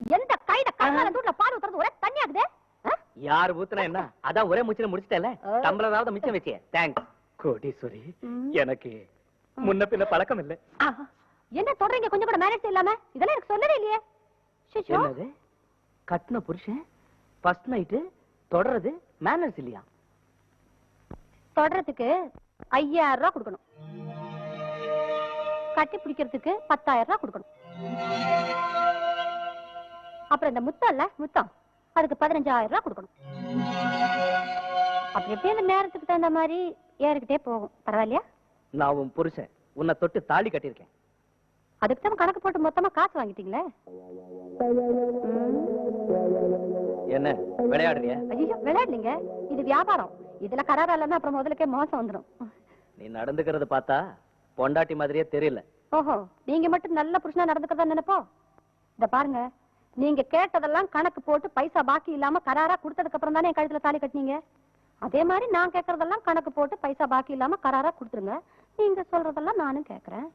எந்த கையில கண்ணால தூட்ல பால் ஊத்துறது ஒரே தண்ணி ஆகுது. யார் ஊத்துனா என்ன? அதான் ஒரே முச்சில முடிச்சிட்டல. டம்ளராவது மிச்சம் வச்சியே. தேங்க்ஸ். கோடீஸ்வரி, எனக்கு முன்ன பின்ன பழக்கம் இல்ல. என்ன தொடறீங்க? கொஞ்சம் கூட மேனேஜ் இல்லாம? இதெல்லாம் எனக்கு சொல்லவே இல்லையே. என்னது? கட்ன புருஷன் ஃபர்ஸ்ட் நைட் தொடறது மேனர்ஸ் இல்லையா? தொடறதுக்கு 5000 ரூபாய் கொடுக்கணும். கட்டி பிடிக்கிறதுக்கு 10000 ரூபாய் கொடுக்கணும். அப்புறம் இந்த முத்தம் இல்ல, முத்தம், அதுக்கு 15000 ரூபாய் கொடுக்கணும். அப்படி எப்படி அந்த நேரத்துக்கு தகுந்த மாதிரி ஏறிக்கிட்டே போகும். பரவாயில்லையா? நான் உன் புருஷன், உன்னை தொட்டு தாலி கட்டியிருக்கேன். அதுக்கு தான் கணக்கு போட்டு மொத்தமா காசு வாங்கிட்டீங்களே. என்ன விளையாடுறியா? ஐயோ, விளையாடுறீங்க. இது வியாபாரம். இதுல கராரா இல்லன்னா அப்புறம் முதலுக்கே மோசம் வந்துடும். நீ நடந்துக்கிறத பார்த்தா பொண்டாட்டி மாதிரியே தெரியல. ஓஹோ, நீங்க மட்டும் நல்ல புருஷனா நடந்துக்கிறதா நினைப்போ? இத பாருங்க, நீங்க கேட்டதெல்லாம் கணக்கு போட்டு பைசா பாக்கி இல்லாம கராரா கொடுத்ததுக்கு அப்புறம் தானே என் கழுத்துல தாலி கட்டினீங்க. அதே மாதிரி நான் கேட்கறதெல்லாம் கணக்கு போட்டு பைசா பாக்கி இல்லாம கராரா கொடுத்துருங்க. நீங்க சொல்றதெல்லாம் நானும் கேட்கறேன்.